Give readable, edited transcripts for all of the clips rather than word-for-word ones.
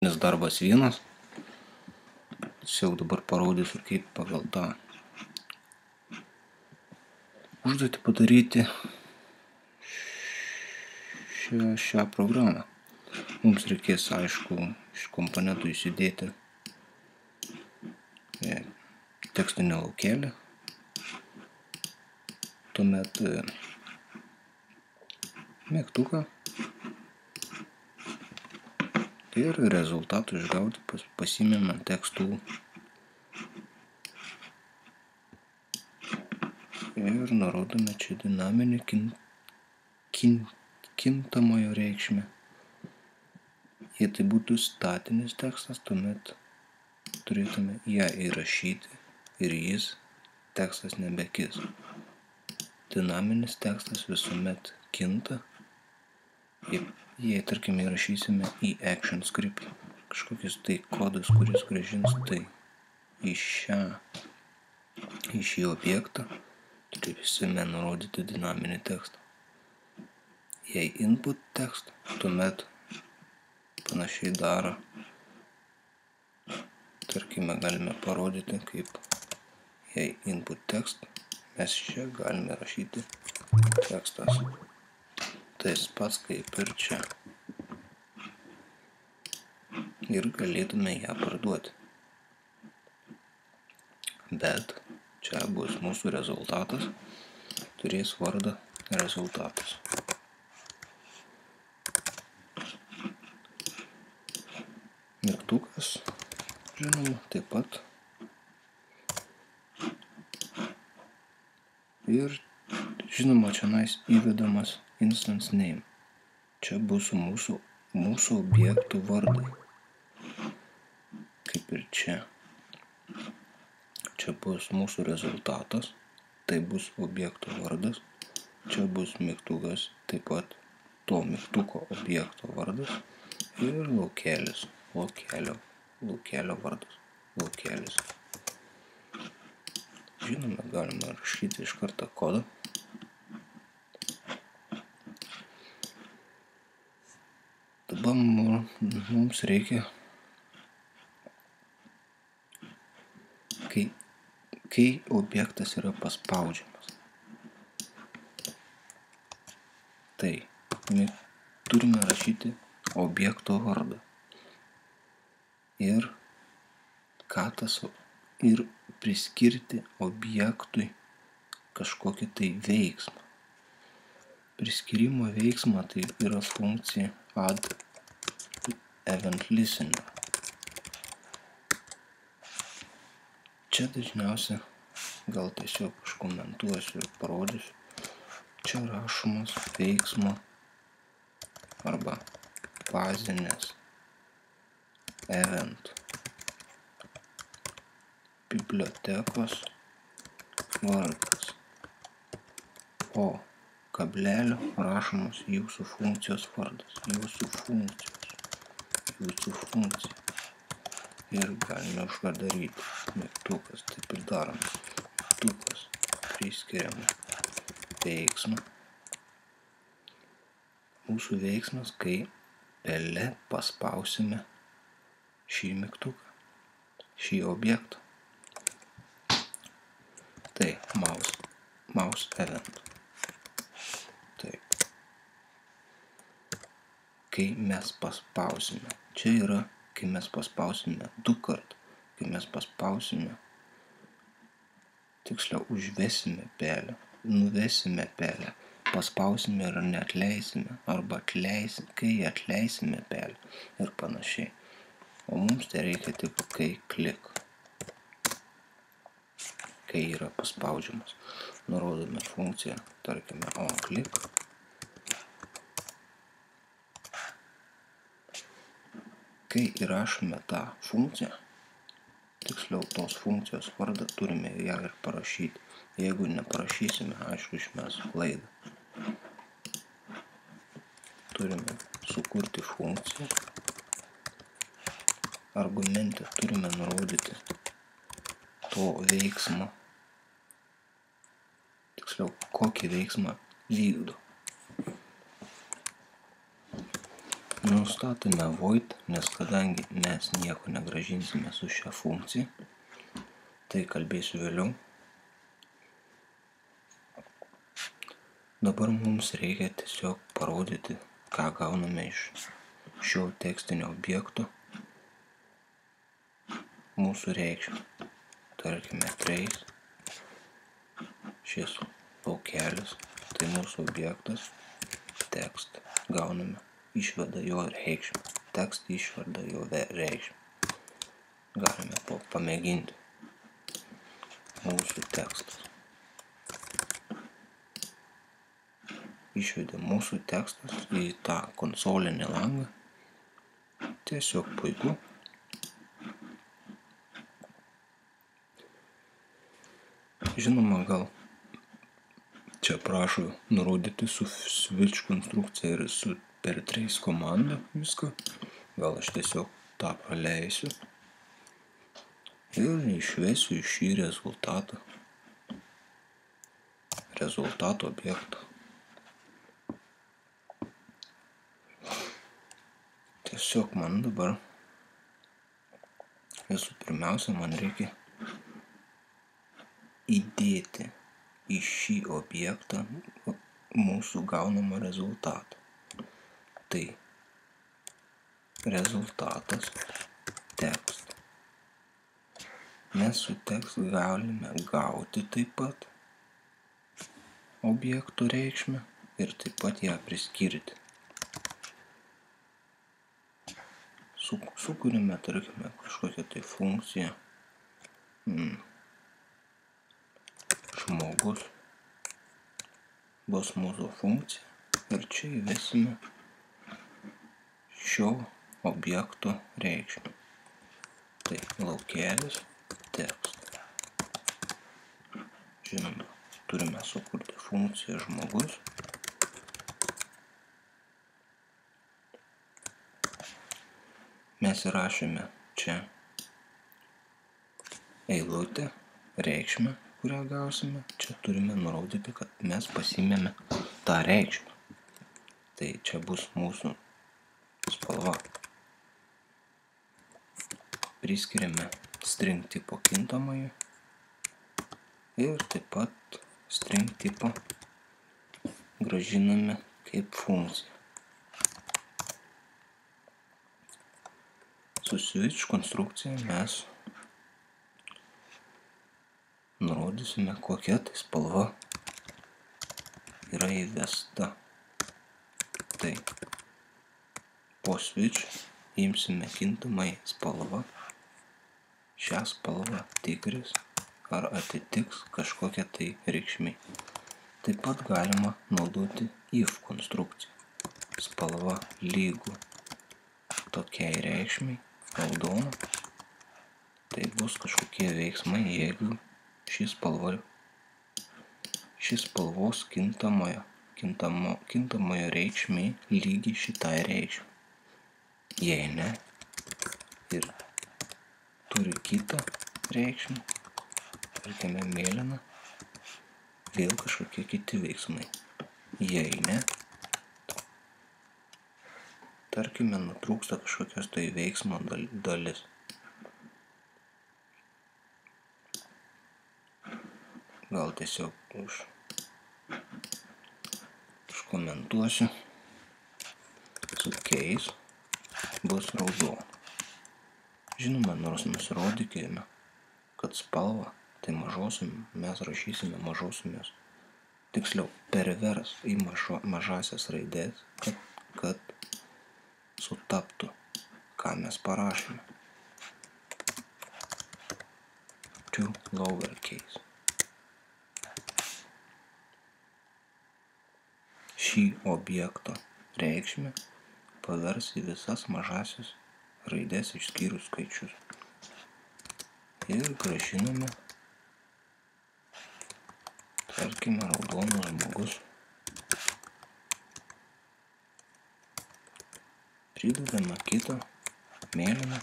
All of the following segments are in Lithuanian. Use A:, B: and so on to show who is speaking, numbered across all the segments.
A: Darbas 1. Tiesiog dabar parodysiu, kaip pagal tą užduotį padaryti šią programą. Mums reikės, aišku, iš komponentų įsidėti tekstinį laukėlį. Tuomet mygtuką ir rezultatų išgauti pasiėmėme ant tekstų ir nurodome čia dinaminį kintamojo reikšmę. Jei tai būtų statinis tekstas, tuomet turėtume ją įrašyti ir tekstas nebekis. Dinaminis tekstas visuomet kinta. Jei, tarkim, įrašysime į ActionScript kažkokius tai kodus, kuris grąžins tai į šį objektą, turėsime nurodyti dinaminį tekstą. Jei input tekst, tuomet panašiai daro. Tarkime, galime parodyti, kaip jei input tekst, mes čia galime rašyti tekstas. Tas pats kaip ir čia. Ir galėtume ją parduoti. Bet čia bus mūsų rezultatas, turės vardą rezultatas. Mygtukas, žinoma, taip pat. Ir žinoma, čionais įvedamas instance name. Čia bus mūsų objektų vardai. Kaip ir čia. Čia bus mūsų rezultatas, tai bus objekto vardas. Čia bus mygtukas, taip pat to mygtuko objekto vardas ir laukėlis, laukelio vardas, laukelis. Žinoma, galima rašyti iš karto kodą. Dabar mums reikia, kai objektas yra paspaudžiamas, tai turime rašyti objekto vardą ir ir priskirti objektui kažkokį tai veiksmą. Priskirimo veiksmą tai yra funkcija add event listener. Čia dažniausiai gal tiesiog aš komentuosiu ir parodysiu. Čia rašomas veiksmo arba bazinės event bibliotekos vardas, o kablelio rašomas jūsų funkcijos vardas, jūsų funkcija. Ir galime uždaryti mygtukas, taip ir darome. Mygtukas priskiriame veiksmą. Mūsų veiksmas, kai pele paspausime šį mygtuką, šį objektą. Tai mouse event. Taip. Kai mes paspausime. Čia yra, kai mes paspausime 2 kartų. Kai mes paspausime, tiksliau užvesime pelę, nuvesime pelę, paspausime ir neatleisime, arba kai atleisime pelę ir panašiai. O mums tai reikia tik kai klik. Kai yra paspaudžiamas. Nurodome funkciją, tarkime, onClick. Kai įrašome tą funkciją, tiksliau tos funkcijos vardą, turime ją ir parašyti. Jeigu neparašysime, aišku, išmes klaidą. Turime sukurti funkciją. Argumente turime nurodyti to veiksmą. Tiksliau, kokį veiksmą vykdo. Nustatome void, nes kadangi mes nieko negrąžinsime su šia funkcija, tai kalbėsiu vėliau. Dabar mums reikia tiesiog parodyti, ką gauname iš šio tekstinio objekto mūsų reikšmę. Tarkime, trace, šis laukelis, tai mūsų objektas, text, gauname, išveda jo reikšmę. Text išveda jo reikšmę. Galime pamėginti. Mūsų tekstas. Išvedė mūsų tekstas į tą konsolinį langą. Tiesiog puiku. Žinoma, gal čia prašo nurodyti su switch konstrukcija ir su per trace komandą viską. Gal aš tiesiog tą praleisiu ir išvesiu iš šį rezultato objektą. Tiesiog man dabar visų pirmiausia man reikia įdėti į šį objektą mūsų gaunamą rezultatą. Tai rezultatas text. Mes su text galime gauti taip pat objekto reikšmę ir taip pat ją priskirti. Sukūrime, tarkime, kažkokią tai funkciją. Žmogus bus mūsų funkcija ir čia įvesime šio objekto reikšmę. Tai laukelis text. Žinoma, turime sukurti funkciją žmogus. Mes įrašėme čia eilutę, reikšmę, kurią gausime. Čia turime nurodyti, kad mes pasiėmėme tą reikšmę. Tai čia bus mūsų spalva. Priskiriame string tipo kintamąjį ir taip pat string tipo grąžiname kaip funkciją. Su switch konstrukcija mes nurodysime, kokia tai spalva yra įvesta. Tai po switch imsime kintamai spalvą. Šią spalvą tikris, ar atitiks kažkokią tai reikšmę. Taip pat galima naudoti if konstrukciją. Spalva lygu tokiai reikšmei, raudona. Tai bus kažkokie veiksmai, jeigu ši spalvos kintamojo reikšmė lygi šitai reikšmė. Jei ne, ir turi kitą reikšmę, tarkime mėlyną, vėl kažkokie kiti veiksmai. Jei ne, tarkime nutrūksta kažkokios tai veiksmo dalis. Gal tiesiog užkomentuosiu. Su case bus raudona. Žinoma, nors nusirodykime, kad spalva, tai mes rašysime mažosiomis. Tiksliau, pervers į mažasias raidės, kad sutaptų, ką mes parašėme. To lowercase. Šį objekto reikšmę pavers į visas mažasias raidės išskyrus skaičius. Ir grąžiname, tarkime, raudonas žmogus. Pridedame kitą mėlyną.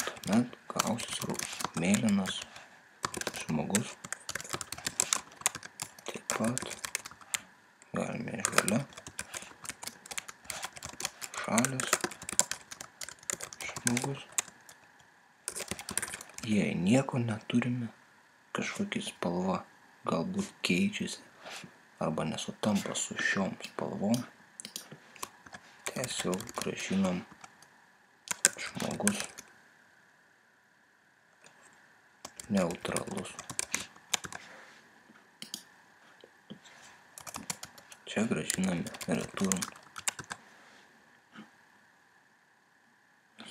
A: Tuomet gausis mėlynas žmogus. Taip pat galime žalia. žalias žmogus. Jei nieko neturime, kažkokia spalva galbūt keičiasi arba nesutampa su šiom spalvom, tiesiog grąžinam žmogus neutralus. Čia grąžiname return.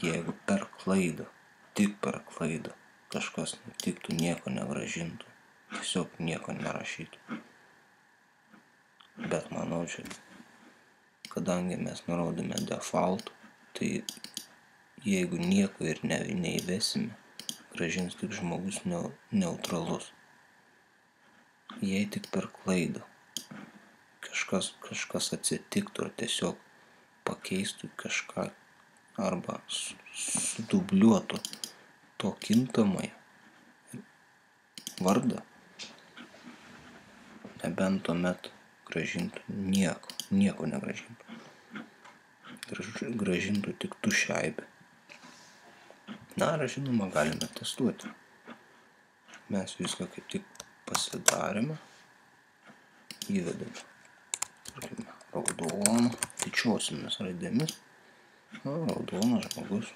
A: Jeigu per klaidą, tik per klaidą kažkas nutiktų, nieko negrąžintų, tiesiog nieko nerašytų. Bet manau, čia, kadangi mes nurodome default, tai jeigu nieko ir neįvesime, grąžins tik žmogus neutralus. Jei tik per klaidą kažkas atsitiktų ar tiesiog pakeistų kažką arba sudubliuotų to kintamai vardą, nebent tuomet grąžintų nieko negrąžintų. Grąžintų tik tuščią aibę. Na, ir žinoma, galime testuoti. Mes viską kaip tik pasidarėme, įvedame, tarkime, raudoną, didžiosiomis raidėmis, raudonas žmogus,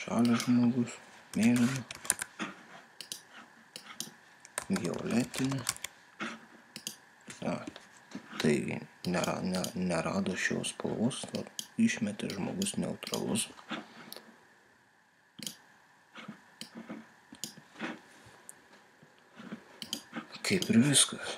A: žalias žmogus, mėlyna, violetinė. Taigi nerado šios spalvos, išmetė žmogus neutralus. Kaip ir viskas.